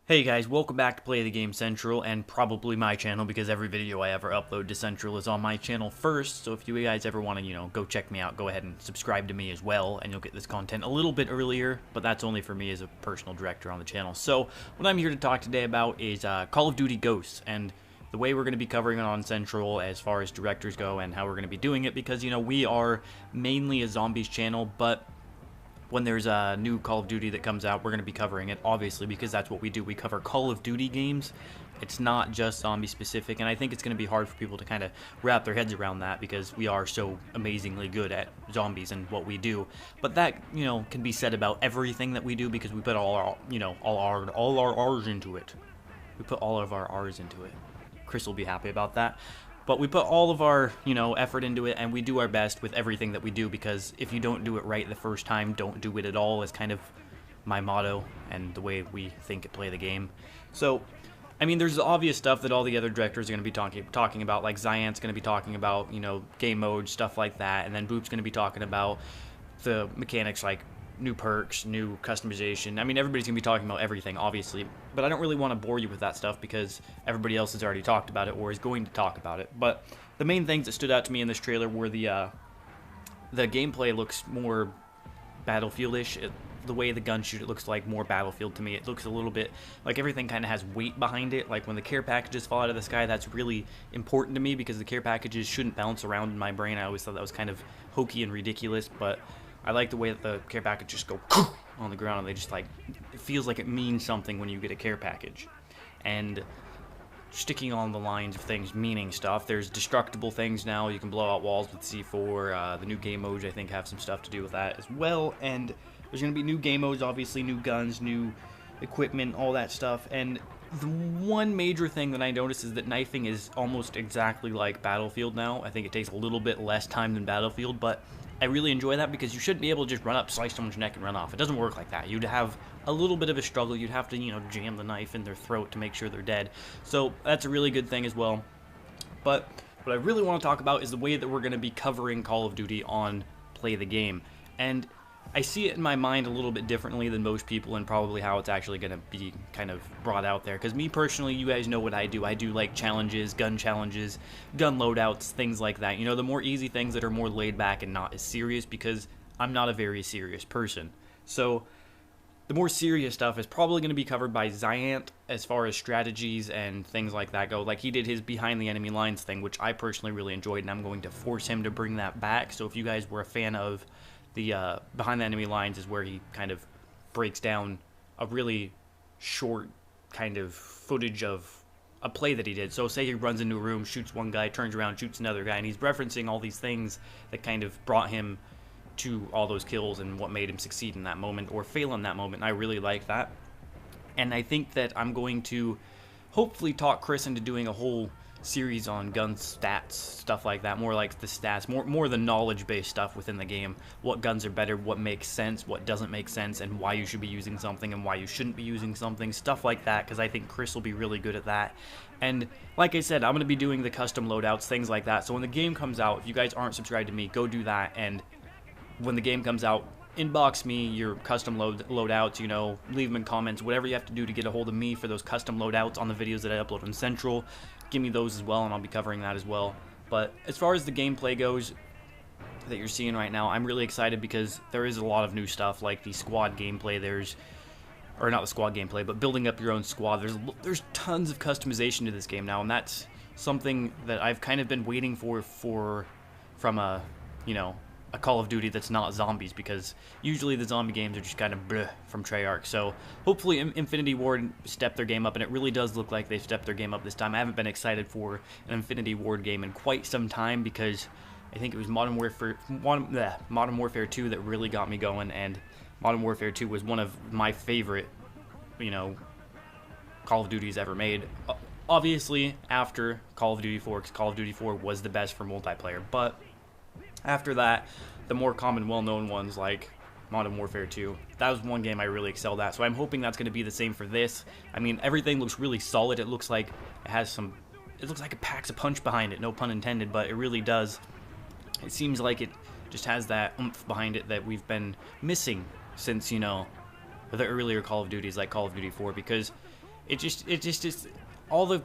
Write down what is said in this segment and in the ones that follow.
Hey guys, welcome back to Play the Game Central, and probably my channel because every video I ever upload to Central is on my channel first. So if you guys ever want to, go check me out, go ahead and subscribe to me as well, and you'll get this content a little bit earlier, but that's only for me as a personal director on the channel. So what I'm here to talk today about is Call of Duty Ghosts, and the way we're going to be covering it on Central as far as directors go and how we're going to be doing it, because, we are mainly a zombies channel, but when there's a new Call of Duty that comes out, we're going to be covering it, obviously, because that's what we do. We cover Call of Duty games. It's not just zombie specific, and I think it's going to be hard for people to kind of wrap their heads around that because we are so amazingly good at zombies and what we do. But that, can be said about everything that we do because we put all our R's into it. We put all of our R's into it. Chris will be happy about that. But we put all of our, effort into it, and we do our best with everything that we do, because if you don't do it right the first time, don't do it at all is kind of my motto and the way we think at Play the Game. So, there's obvious stuff that all the other directors are going to be talking about, like Zyant's going to be talking about, game mode, stuff like that, and then Boop's going to be talking about the mechanics like new perks, new customization. Everybody's going to be talking about everything, obviously, but I don't really want to bore you with that stuff because everybody else has already talked about it or is going to talk about it. But the main things that stood out to me in this trailer were the gameplay looks more Battlefield-ish. The way the guns shoot, it looks like more Battlefield to me. It looks a little bit like everything kind of has weight behind it. Like when the care packages fall out of the sky, that's really important to me because the care packages shouldn't bounce around in my brain. I always thought that was kind of hokey and ridiculous, but I like the way that the care packages just go on the ground and they just it feels like it means something when you get a care package. And sticking on the lines of things meaning stuff, there's destructible things now. You can blow out walls with C4. The new game modes, I think, have some stuff to do with that as well. And there's going to be new game modes, obviously, new guns, new equipment, all that stuff. And the one major thing that I noticed is that knifing is almost exactly like Battlefield now. I think it takes a little bit less time than Battlefield, but I really enjoy that because you shouldn't be able to just run up, slice someone's neck, and run off. It doesn't work like that. You'd have a little bit of a struggle. You'd have to, jam the knife in their throat to make sure they're dead. So that's a really good thing as well. But what I really want to talk about is the way that we're going to be covering Call of Duty on Play the Game. And I see it in my mind a little bit differently than most people, and probably how it's actually going to be kind of brought out there. Because me personally, you guys know what I do. I do like challenges, gun loadouts, things like that. The more easy things that are more laid back and not as serious, because I'm not a very serious person. So the more serious stuff is probably going to be covered by Zyant as far as strategies and things like that go. Like he did his behind the enemy lines thing, which I personally really enjoyed, and I'm going to force him to bring that back. So if you guys were a fan of the behind the enemy lines, is where he kind of breaks down a really short kind of footage of a play that he did. So say he runs into a room, shoots one guy, turns around, shoots another guy, and he's referencing all these things that kind of brought him to all those kills and what made him succeed in that moment or fail in that moment. And I really like that. And I think that I'm going to hopefully talk Chris into doing a whole series on gun stats, stuff like that, more like the stats, more the knowledge-based stuff within the game, what guns are better, what makes sense, what doesn't make sense, and why you should be using something and why you shouldn't be using something, stuff like that, because I think Chris will be really good at that. And like I said, I'm going to be doing the custom loadouts, things like that, so when the game comes out, if you guys aren't subscribed to me, go do that, and when the game comes out, inbox me your custom loadouts, leave them in comments, whatever you have to do to get a hold of me for those custom loadouts on the videos that I upload on Central. Give me those as well, and I'll be covering that as well. But as far as the gameplay goes that you're seeing right now, I'm really excited because there is a lot of new stuff, like the squad gameplay. Or not the squad gameplay, but building up your own squad. There's tons of customization to this game now, and that's something that I've kind of been waiting for from a Call of Duty that's not zombies, because usually the zombie games are just kind of bleh from Treyarch. So hopefully Infinity Ward stepped their game up, and it really does look like they've stepped their game up this time. I haven't been excited for an Infinity Ward game in quite some time, because I think it was Modern Warfare 2 that really got me going, and Modern Warfare 2 was one of my favorite, Call of Duties ever made. Obviously after Call of Duty 4, because Call of Duty 4 was the best for multiplayer, but after that, the more common, well-known ones like Modern Warfare 2, that was one game I really excelled at. So I'm hoping that's going to be the same for this. Everything looks really solid. It looks like it packs a punch behind it, no pun intended, but it really does. It seems like it just has that oomph behind it that we've been missing since, the earlier Call of Duties, like Call of Duty 4, because it just is all the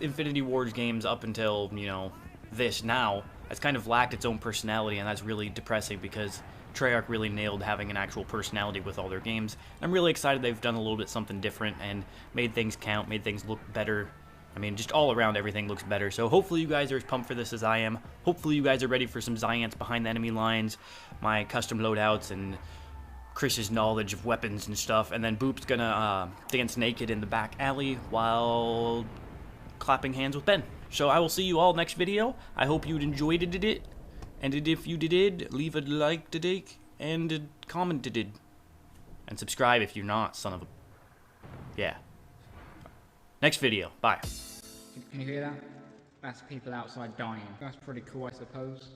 Infinity Ward games up until, you know, this now has kind of lacked its own personality, and that's really depressing because Treyarch really nailed having an actual personality with all their games. I'm really excited they've done a little bit something different and made things count, made things look better. I mean, just all around everything looks better. So hopefully you guys are as pumped for this as I am. Hopefully you guys are ready for some Zyants behind the enemy lines, my custom loadouts, and Chris's knowledge of weapons and stuff. And then Boop's gonna dance naked in the back alley while clapping hands with Ben. So I will see you all next video. I hope you enjoyed it. And if you did, leave a like today and a comment today. And subscribe if you're not, son of a... Yeah. Next video. Bye. Can you hear that? That's people outside dying. That's pretty cool, I suppose.